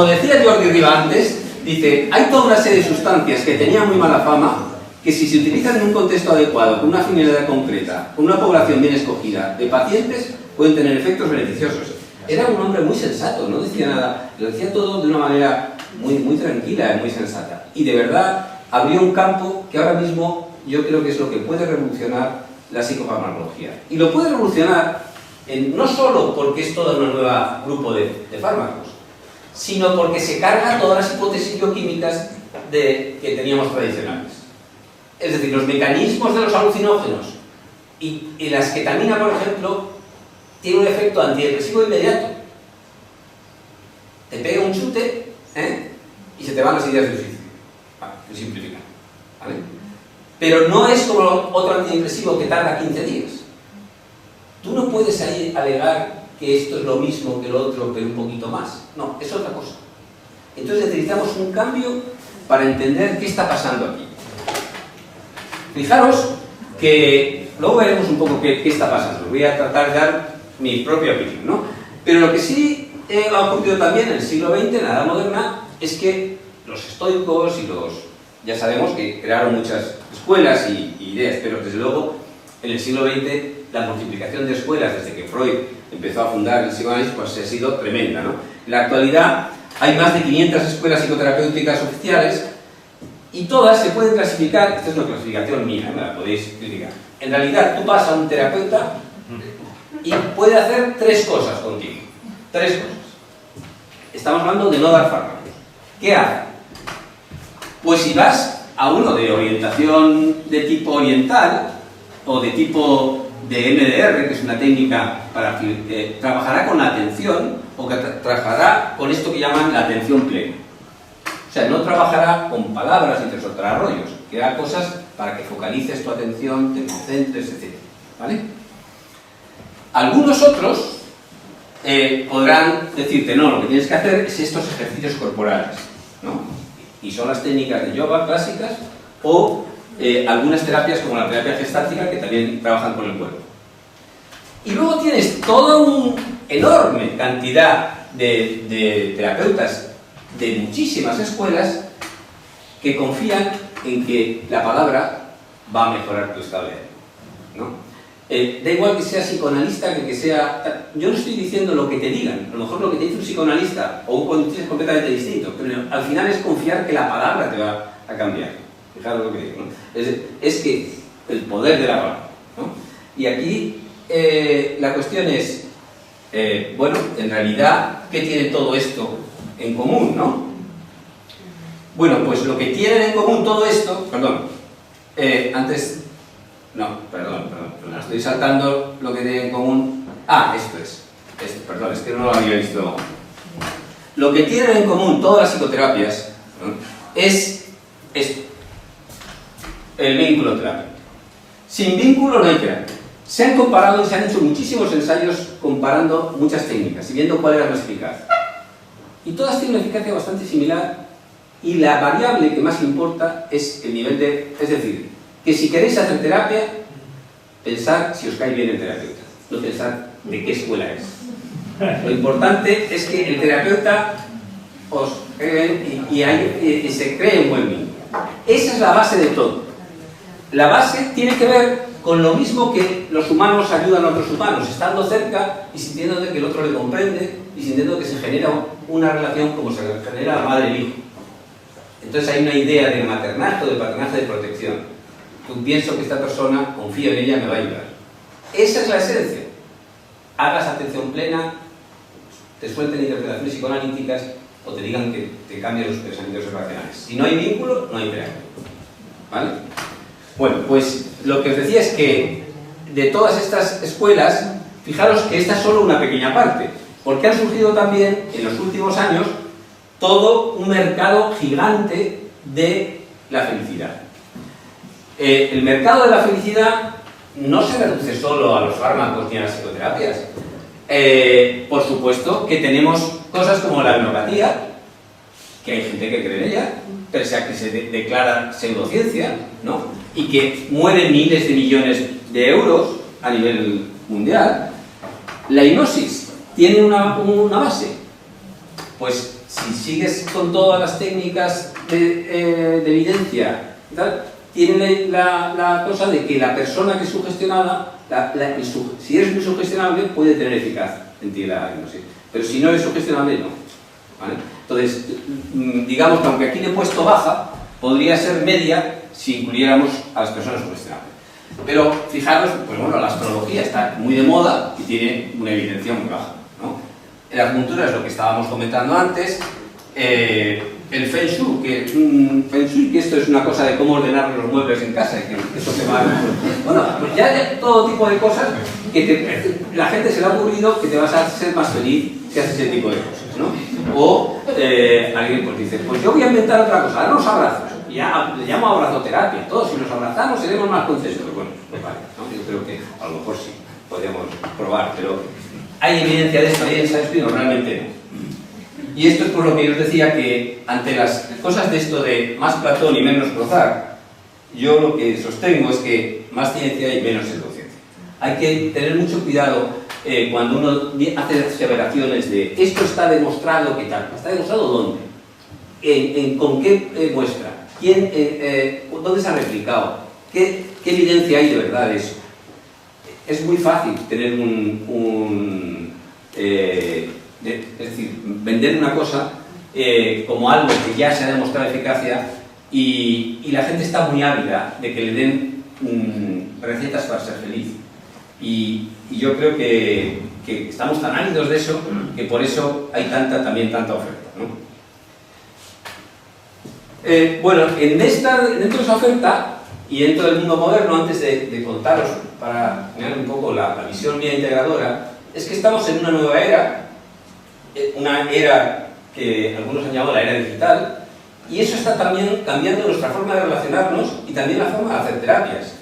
decía Jordi Riba antes, dice, hay toda una serie de sustancias que tenían muy mala fama, que si se utilizan en un contexto adecuado, con una finalidad concreta, con una población bien escogida de pacientes, pueden tener efectos beneficiosos. Era un hombre muy sensato, no decía nada, lo decía todo de una manera muy tranquila y muy sensata. Y de verdad abrió un campo que ahora mismo yo creo que es lo que puede revolucionar la psicofarmacología. Y lo puede revolucionar no solo porque es todo un nuevo grupo de fármacos, sino porque se carga todas las hipótesis bioquímicas que teníamos tradicionales. Es decir, los mecanismos de los alucinógenos y la esquetamina, por ejemplo, tiene un efecto antidepresivo inmediato. Te pega un chute y se te van las ideas de suicidio. Vale, lo simplifica. ¿Vale? Pero no es como otro antidepresivo que tarda 15 días. Tú no puedes ahí alegar que esto es lo mismo que lo otro, pero un poquito más. No, es otra cosa. Entonces necesitamos un cambio para entender qué está pasando aquí. Fijaros que luego veremos un poco qué está pasando. Voy a tratar de dar mi propia opinión, ¿no? Pero lo que sí ha ocurrido también en el siglo XX, en la Edad Moderna, es que los estoicos y ya sabemos que crearon muchas escuelas y ideas, pero desde luego en el siglo XX la multiplicación de escuelas desde que Freud empezó a fundar el psicoanálisis pues ha sido tremenda, ¿no? En la actualidad hay más de 500 escuelas psicoterapéuticas oficiales y todas se pueden clasificar, esta es una clasificación mía, me la podéis criticar. En realidad tú vas a un terapeuta y puede hacer 3 cosas contigo. 3 cosas. Estamos hablando de no dar fármacos. ¿Qué hace? Pues si vas a uno de orientación de tipo oriental o de tipo de MDR, que es una técnica para trabajará con la atención o que trabajará con esto que llaman la atención plena. O sea, no trabajará con palabras ni te soltará rollos, que hará cosas para que focalices tu atención, te concentres, etc. ¿Vale? Algunos otros podrán decirte, no, lo que tienes que hacer es estos ejercicios corporales, ¿no? Y son las técnicas de yoga clásicas o algunas terapias como la terapia gestáltica que también trabajan con el cuerpo. Y luego tienes toda una enorme cantidad de terapeutas de muchísimas escuelas que confían en que la palabra va a mejorar tu estado de ánimo, ¿no? Da igual que sea psicoanalista que sea... Yo no estoy diciendo lo que te digan, a lo mejor lo que te dice un psicoanalista o un coach es completamente distinto, pero al final es confiar que la palabra te va a cambiar. Fijaros lo que digo, ¿no? Es que el poder de la palabra, ¿no? Y aquí la cuestión es, bueno, en realidad, ¿qué tiene todo esto en común, no? Bueno, pues lo que tienen en común todo esto... Perdón, antes... No, perdón, estoy saltando lo que tienen en común Esto es. Perdón, es que no lo había visto. Lo que tienen en común todas las psicoterapias, ¿no?, es esto: el vínculo terapéutico. Sin vínculo no hay terapia. Se han comparado y se han hecho muchísimos ensayos comparando muchas técnicas y viendo cuál era más eficaz. Y todas tienen una eficacia bastante similar, y la variable que más importa es el nivel de... Es decir, que si queréis hacer terapia, pensar si os cae bien el terapeuta, no pensar de qué escuela es. Lo importante es que el terapeuta os cree y se cree un buen vínculo. Esa es la base de todo. La base tiene que ver con lo mismo que los humanos ayudan a otros humanos, estando cerca y sintiendo que el otro le comprende y sintiendo que se genera una relación como se genera la madre y el hijo. Entonces hay una idea de maternaje o de paternaje de protección. Tú pienso que esta persona, confío en ella, me va a ayudar. Esa es la esencia. Hagas atención plena, te suelten interpretaciones psicoanalíticas o te digan que te cambien los pensamientos irracionales. Si no hay vínculo, no hay terapia. ¿Vale? Bueno, pues lo que os decía es que de todas estas escuelas, fijaros que esta es solo una pequeña parte, porque han surgido también en los últimos años todo un mercado gigante de la felicidad. El mercado de la felicidad no se reduce solo a los fármacos ni a las psicoterapias. Por supuesto que tenemos cosas como la homeopatía, que hay gente que cree en ella, pese a que se declara pseudociencia, ¿no?, y que mueve miles de millones de euros a nivel mundial. La hipnosis tiene una base. Pues si sigues con todas las técnicas de evidencia y tal, tiene la cosa de que la persona que es sugestionada, si eres muy sugestionable, puede tener eficacia en ti la hipnosis. Pero si no eres sugestionable, no. ¿Vale? Entonces, digamos que aunque aquí le he puesto baja, podría ser media si incluyéramos a las personas sugestionables. Pero fijaros, pues bueno, la astrología está muy de moda y tiene una evidencia muy baja, ¿no? La acupuntura es lo que estábamos comentando antes. El Feng Shui, que esto es una cosa de cómo ordenar los muebles en casa, y que eso te va a... Bueno, pues ya hay todo tipo de cosas que la gente se le ha ocurrido que te vas a ser más feliz si haces ese tipo de cosas, ¿no? O alguien pues dice, pues yo voy a inventar otra cosa, ahora los abrazos. Ya le llamo abrazoterapia. Todos, si nos abrazamos, seremos más contentos. Bueno, pues vale, ¿no? Yo creo que a lo mejor sí, podríamos probar, pero ¿hay evidencia de esto? ¿Hay ensayos? No, realmente no. Y esto es por lo que yo os decía que ante las cosas de esto de más Platón y menos Crozar, yo lo que sostengo es que más ciencia y menos pseudociencia. Hay que tener mucho cuidado cuando uno hace aseveraciones de esto está demostrado que tal. ¿Está demostrado dónde? ¿Con qué muestra? ¿Dónde se ha replicado? ¿Qué evidencia hay de verdad de eso? Es muy fácil tener es decir, vender una cosa como algo que ya se ha demostrado eficacia y la gente está muy ávida de que le den recetas para ser feliz. Y yo creo que estamos tan ávidos de eso que por eso hay tanta oferta, ¿no? Bueno, dentro de esa oferta y dentro del mundo moderno, antes de contaros, para tener un poco la visión mía integradora, es que estamos en una nueva era, una era que algunos han llamado la era digital, y eso está también cambiando nuestra forma de relacionarnos y también la forma de hacer terapias.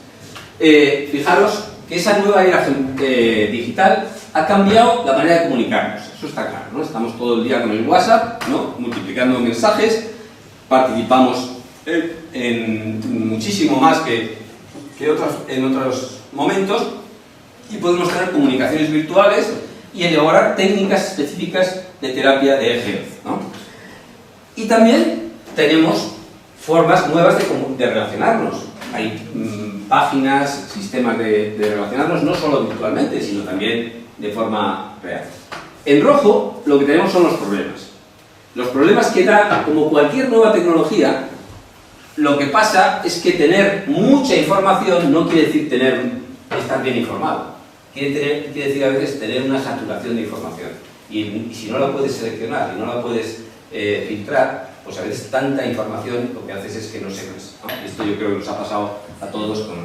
Fijaros que esa nueva era digital ha cambiado la manera de comunicarnos, eso está claro, ¿no? Estamos todo el día con el WhatsApp, ¿no?, multiplicando mensajes. Participamos en muchísimo más que en otros momentos y podemos tener comunicaciones virtuales y elaborar técnicas específicas de terapia de health, ¿no? Y también tenemos formas nuevas de relacionarnos. Hay páginas, sistemas de relacionarnos no solo virtualmente, sino también de forma real. En rojo lo que tenemos son los problemas. Los problemas que da, como cualquier nueva tecnología, lo que pasa es que tener mucha información no quiere decir estar bien informado. Quiere decir a veces tener una saturación de información. Y si no la puedes seleccionar y no la puedes filtrar, pues a veces tanta información lo que haces es que no sepas, ¿no? Esto yo creo que nos ha pasado a todos con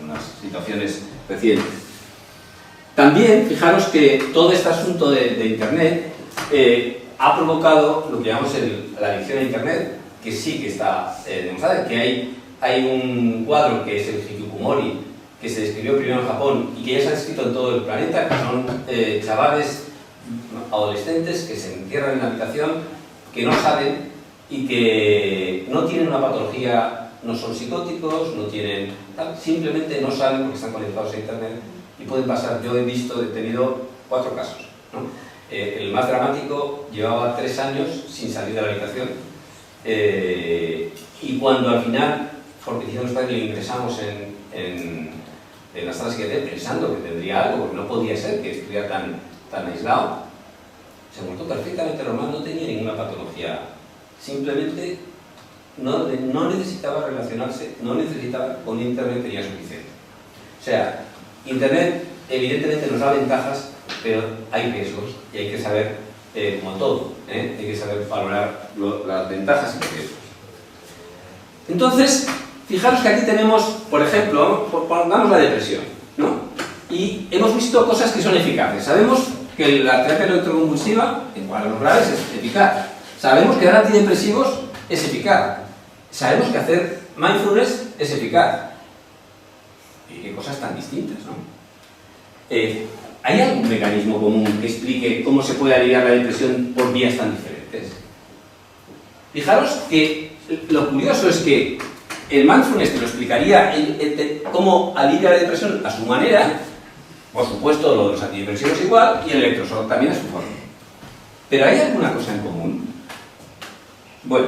unas situaciones recientes. También, fijaros que todo este asunto de Internet ha provocado lo que llamamos la adicción a Internet, que sí que está demostrada, que hay un cuadro que es el hikikomori, que se describió primero en Japón y que ya se ha descrito en todo el planeta, que son chavales adolescentes que se encierran en la habitación, que no saben y que no tienen una patología, no son psicóticos, no tienen tal, simplemente no saben porque están conectados a Internet y pueden pasar. Yo he tenido 4 casos, ¿no? El más dramático llevaba 3 años sin salir de la habitación y cuando al final, porque hicimos padres, le ingresamos en la sala psiquiátrica pensando que tendría algo, porque no podía ser que estuviera tan aislado, se mostró perfectamente normal, no tenía ninguna patología, simplemente no necesitaba relacionarse, no necesitaba, con Internet tenía suficiente. O sea, Internet evidentemente nos da ventajas, pero hay riesgos y hay que saber, como todo, hay que saber valorar las ventajas y los riesgos. Entonces, fijaros que aquí tenemos, por ejemplo, pongamos la depresión, ¿no? Y hemos visto cosas que son eficaces. Sabemos que la terapia electroconvulsiva, en cuadros graves, es eficaz. Sabemos que dar antidepresivos es eficaz. Sabemos que hacer mindfulness es eficaz. Y qué cosas tan distintas, ¿no? ¿Hay algún mecanismo común que explique cómo se puede aliviar la depresión por vías tan diferentes? Fijaros que lo curioso es que el mindfulness te lo explicaría cómo alivia la depresión a su manera, por supuesto los antidepresivos igual, y el electroshock también a su forma. ¿Pero hay alguna cosa en común? Bueno,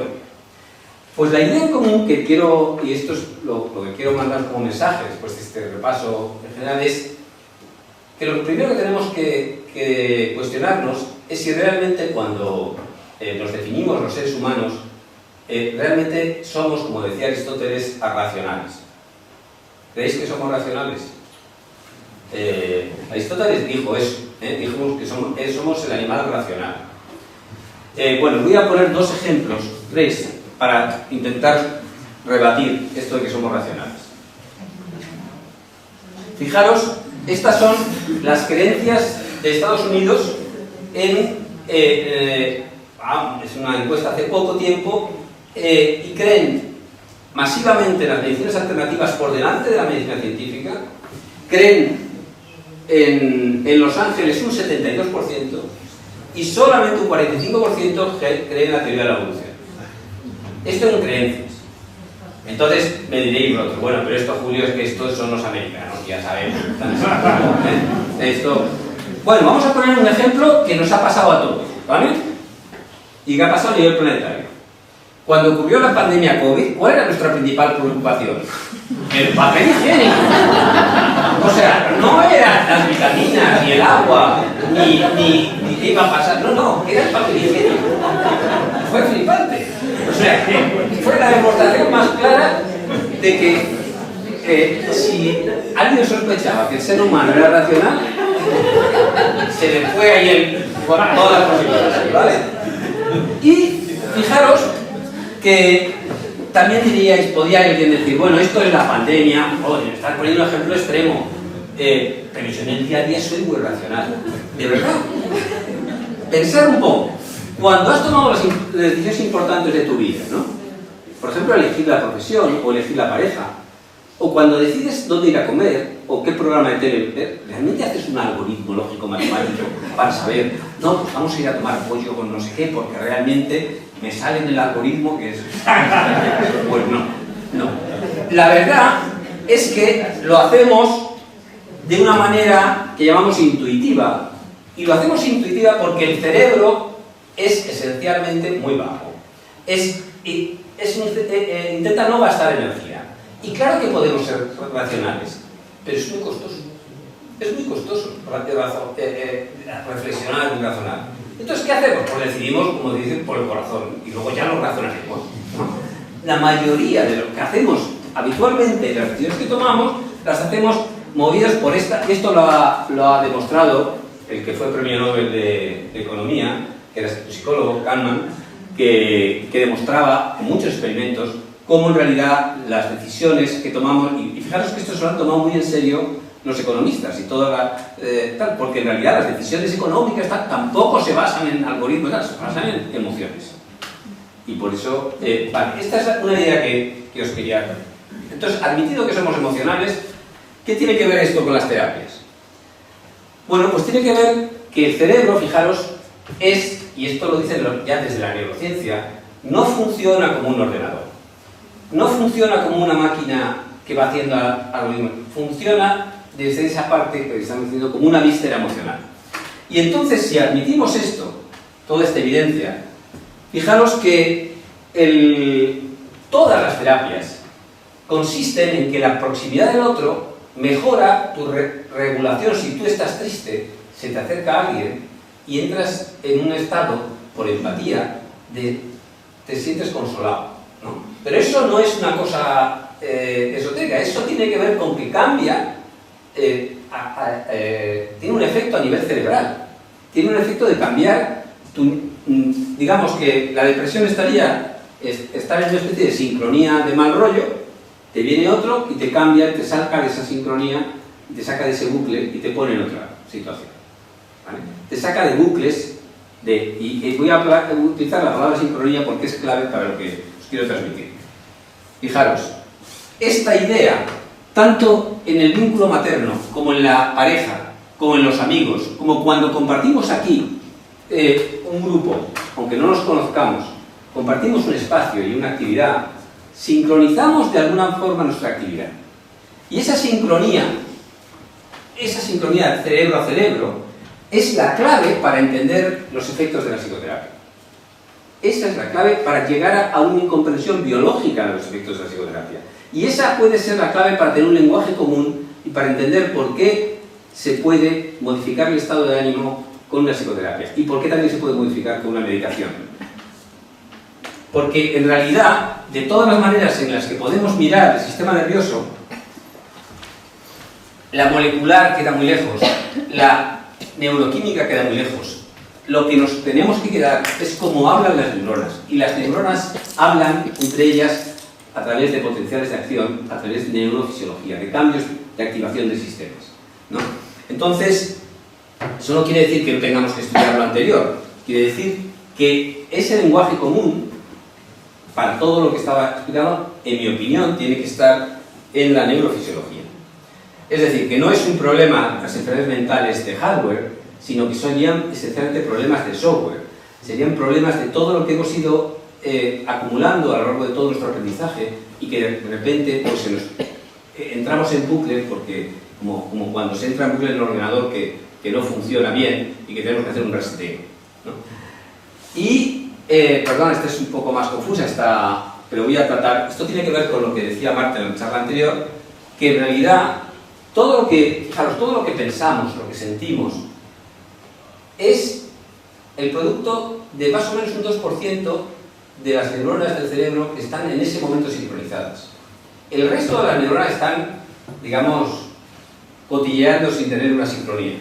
pues la idea en común que quiero, y esto es lo que quiero mandar como mensaje después de este repaso en general, es que lo primero que tenemos que cuestionarnos es si realmente cuando nos definimos los seres humanos, realmente somos, como decía Aristóteles, racionales. ¿Creéis que somos racionales? Aristóteles dijo eso, dijo que somos el animal racional. Bueno, voy a poner 2 ejemplos, 3, para intentar rebatir esto de que somos racionales. Fijaros, estas son las creencias de Estados Unidos es una encuesta hace poco tiempo, y creen masivamente en las medicinas alternativas por delante de la medicina científica, creen en Los Ángeles un 72% y solamente un 45% creen en la teoría de la evolución. Esto en creencias. Entonces me diréis vosotros, bueno, pero esto, Julio, es que estos son los americanos, ya sabemos. Bueno, vamos a poner un ejemplo que nos ha pasado a todos, ¿vale? Y que ha pasado a nivel planetario. Cuando ocurrió la pandemia COVID, ¿cuál era nuestra principal preocupación? El papel higiénico. O sea, no eran las vitaminas, ni el agua, ni qué iba a pasar. No, era el papel higiénico. Fue flipante. O sea, fue la demostración más clara de que si alguien sospechaba que el ser humano era racional, se le fue ahí todas las posibilidades, ¿vale? Y fijaros que también podía alguien decir, bueno, esto es la pandemia, me estás poniendo un ejemplo extremo, pero yo en el día a día soy muy racional. De verdad, pensar un poco, cuando has tomado las decisiones importantes de tu vida, ¿no? Por ejemplo, elegir la profesión o elegir la pareja, o cuando decides dónde ir a comer o qué programa de tele ver, realmente haces un algoritmo lógico-matemático para saber, no, pues vamos a ir a tomar pollo con no sé qué, porque realmente me sale en el algoritmo que es... Pues no. La verdad es que lo hacemos de una manera que llamamos intuitiva, y lo hacemos intuitiva porque el cerebro es esencialmente muy bajo. Intenta no gastar energía. Y claro que podemos ser racionales, pero es muy costoso. Es muy costoso reflexionar y razonar. Entonces, ¿qué hacemos? Pues decidimos, como dicen, por el corazón, y luego ya lo razonaremos, ¿no? La mayoría de lo que hacemos habitualmente, las decisiones que tomamos, las hacemos movidos por esta, y esto lo ha demostrado el que fue premio Nobel de Economía, que era este psicólogo, Kahneman, que demostraba en muchos experimentos cómo en realidad las decisiones que tomamos, y fijaros que esto se lo han tomado muy en serio los economistas y toda la, tal, porque en realidad las decisiones económicas tampoco se basan en algoritmos, se basan en emociones. Y por eso, vale, esta es una idea que os quería dar. Entonces, admitido que somos emocionales, ¿qué tiene que ver esto con las terapias? Bueno, pues tiene que ver que el cerebro, fijaros, es, y esto lo dicen ya desde la neurociencia, no funciona como un ordenador. No funciona como una máquina que va haciendo algoritmos. Funciona desde esa parte que estamos diciendo como una víscera emocional. Y entonces, si admitimos esto, toda esta evidencia, fijaros que todas las terapias consisten en que la proximidad del otro mejora tu regulación. Si tú estás triste, se te acerca alguien y entras en un estado, por empatía, de te sientes consolado, ¿no? Pero eso no es una cosa esotérica, eso tiene que ver con que cambia, tiene un efecto a nivel cerebral, tiene un efecto de cambiar digamos que la depresión estaría estar en una especie de sincronía de mal rollo, te viene otro y te cambia, te saca de esa sincronía, te saca de ese bucle y te pone en otra situación, ¿vale? Te saca de bucles y voy a utilizar la palabra sincronía porque es clave para lo que os quiero transmitir. Fijaros, esta idea, tanto en el vínculo materno, como en la pareja, como en los amigos, como cuando compartimos aquí un grupo, aunque no nos conozcamos, compartimos un espacio y una actividad, sincronizamos de alguna forma nuestra actividad. Y esa sincronía cerebro a cerebro, es la clave para entender los efectos de la psicoterapia. Esa es la clave para llegar a una incomprensión biológica de los efectos de la psicoterapia. Y esa puede ser la clave para tener un lenguaje común y para entender por qué se puede modificar el estado de ánimo con una psicoterapia y por qué también se puede modificar con una medicación. Porque en realidad, de todas las maneras en las que podemos mirar el sistema nervioso, la molecular queda muy lejos, la neuroquímica queda muy lejos. Lo que nos tenemos que quedar es cómo hablan las neuronas. Y las neuronas hablan entre ellas a través de potenciales de acción, a través de neurofisiología, de cambios de activación de sistemas, ¿no? Entonces, eso no quiere decir que no tengamos que estudiar lo anterior. Quiere decir que ese lenguaje común, para todo lo que estaba explicado, en mi opinión, tiene que estar en la neurofisiología. Es decir, que no es un problema las enfermedades mentales de hardware, sino que serían esencialmente problemas de software. Serían problemas de todo lo que hemos ido acumulando a lo largo de todo nuestro aprendizaje y que de repente pues, entramos en bucle, porque como cuando se entra en bucle en el ordenador que no funciona bien y que tenemos que hacer un reseteo, ¿no? Y, perdón, esta es un poco más confusa, pero voy a tratar. Esto tiene que ver con lo que decía Marta en la charla anterior, que en realidad todo lo que pensamos, lo que sentimos, es el producto de más o menos un 2% de las neuronas del cerebro que están en ese momento sincronizadas. El resto de las neuronas están, digamos, cotilleando sin tener una sincronía,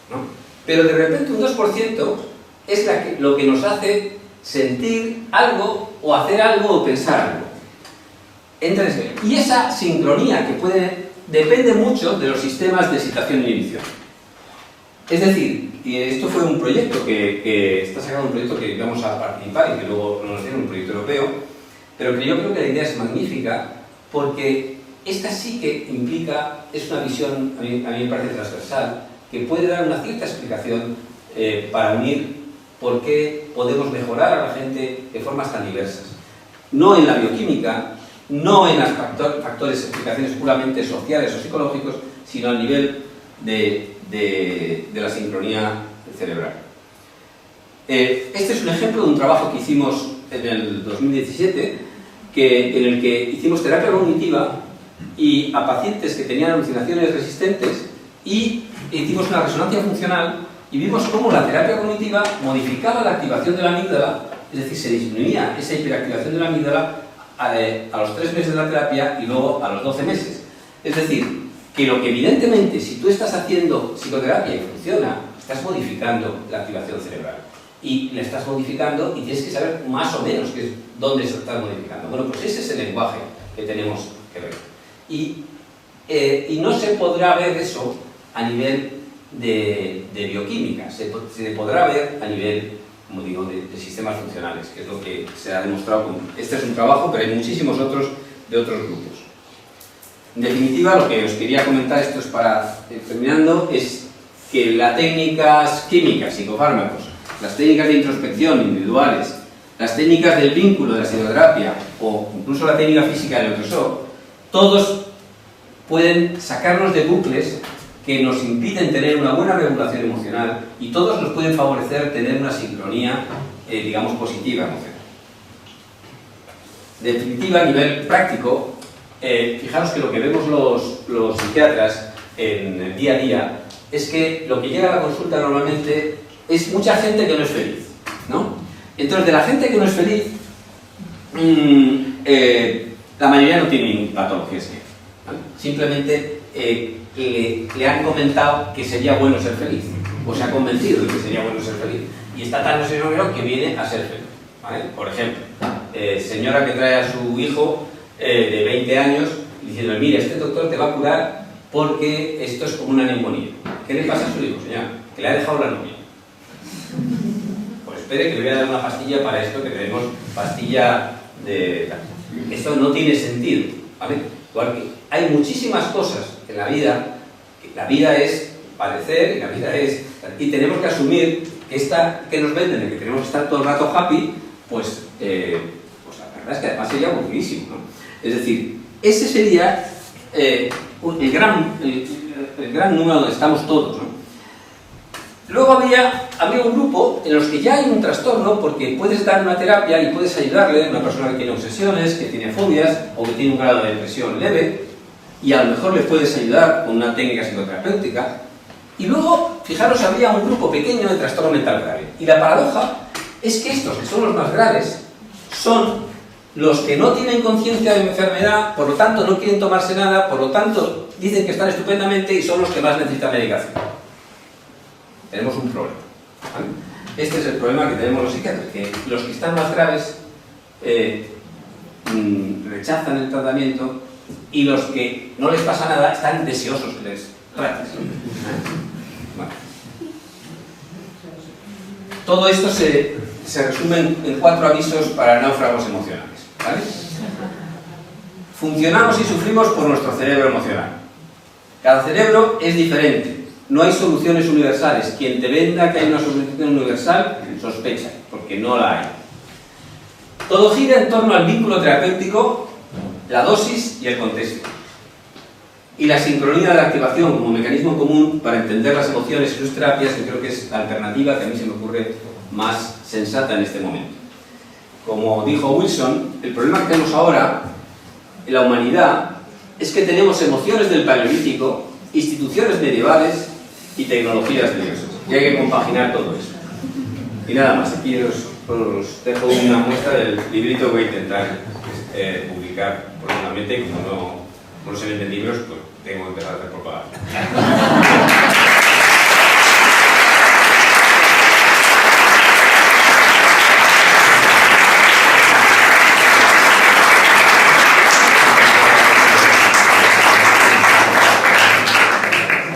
¿no? Pero de repente un 2% es lo que nos hace sentir algo, o hacer algo, o pensar algo. Y esa sincronía que depende mucho de los sistemas de excitación e inhibición. Es decir, y esto fue un proyecto que está sacando un proyecto que vamos a participar y que luego nos tiene un proyecto europeo, pero que yo creo que la idea es magnífica porque esta sí que implica, es una visión, a mí me parece transversal, que puede dar una cierta explicación para unir por qué podemos mejorar a la gente de formas tan diversas. No en la bioquímica, no en las factores, explicaciones puramente sociales o psicológicos, sino a nivel de la sincronía cerebral. Este es un ejemplo de un trabajo que hicimos en el 2017, en el que hicimos terapia cognitiva y a pacientes que tenían alucinaciones resistentes y hicimos una resonancia funcional y vimos cómo la terapia cognitiva modificaba la activación de la amígdala, es decir, se disminuía esa hiperactivación de la amígdala a los 3 meses de la terapia y luego a los 12 meses. Es decir, que lo que evidentemente, si tú estás haciendo psicoterapia y funciona, estás modificando la activación cerebral. Y la estás modificando y tienes que saber más o menos dónde se está modificando. Bueno, pues ese es el lenguaje que tenemos que ver. Y y no se podrá ver eso a nivel de bioquímica, se podrá ver a nivel, como digo, de sistemas funcionales, que es lo que se ha demostrado. Este es un trabajo, pero hay muchísimos otros de otros grupos. En definitiva, lo que os quería comentar, esto es para terminando, es que las técnicas químicas, psicofármacos, las técnicas de introspección individuales, las técnicas del vínculo de la psicoterapia o incluso la técnica física del electroshock, todos pueden sacarnos de bucles que nos impiden tener una buena regulación emocional y todos nos pueden favorecer tener una sincronía, digamos, positiva emocional. En definitiva, a nivel práctico, fijaros que lo que vemos los psiquiatras en el día a día es que lo que llega a la consulta normalmente es mucha gente que no es feliz, ¿no? Entonces, de la gente que no es feliz, la mayoría no tiene patologías psiquiátricas, ¿vale? Simplemente le han comentado que sería bueno ser feliz, o se ha convencido de que sería bueno ser feliz, y está tan obsesionado que viene a ser feliz, ¿vale? Por ejemplo, señora que trae a su hijo de 20 años diciendo, mira, este doctor te va a curar porque esto es como una neumonía. ¿Qué le pasa a su hijo, señora? Que le ha dejado la novia. Pues espere que le voy a dar una pastilla para esto, que tenemos pastilla de... Esto no tiene sentido, ¿vale? Porque hay muchísimas cosas en la vida, que la vida es padecer, y la vida es... Y tenemos que asumir que esta que nos venden, de que tenemos que estar todo el rato happy, pues la verdad es que además sería aburridísimo, ¿no? Es decir, ese sería el gran número donde estamos todos, ¿no? Luego había un grupo en los que ya hay un trastorno porque puedes dar una terapia y puedes ayudarle a una persona que tiene obsesiones, que tiene fobias o que tiene un grado de depresión leve, y a lo mejor le puedes ayudar con una técnica psicoterapéutica. Y luego, fijaros, había un grupo pequeño de trastorno mental grave. Y la paradoja es que estos, que son los más graves, son los que no tienen conciencia de enfermedad, por lo tanto no quieren tomarse nada, por lo tanto dicen que están estupendamente y son los que más necesitan medicación. Tenemos un problema, ¿vale? Este es el problema que tenemos los psiquiatras, que los que están más graves rechazan el tratamiento y los que no les pasa nada están deseosos que les trates. Bueno. Todo esto se resume en 4 avisos para náufragos emocionales, ¿vale? Funcionamos y sufrimos por nuestro cerebro emocional. Cada cerebro es diferente. No hay soluciones universales. Quien te venda que hay una solución universal, sospecha, porque no la hay. Todo gira en torno al vínculo terapéutico, la dosis y el contexto. Y la sincronía de la activación como mecanismo común para entender las emociones y sus terapias, que creo que es la alternativa que a mí se me ocurre más sensata en este momento. Como dijo Wilson, el problema que tenemos ahora en la humanidad es que tenemos emociones del Paleolítico, instituciones medievales y tecnologías diversas. Y hay que compaginar todo eso. Y nada más, aquí os dejo una muestra del librito que voy a intentar publicar próximamente, y como no se venden libros, pues tengo que empezar a hacer propaganda.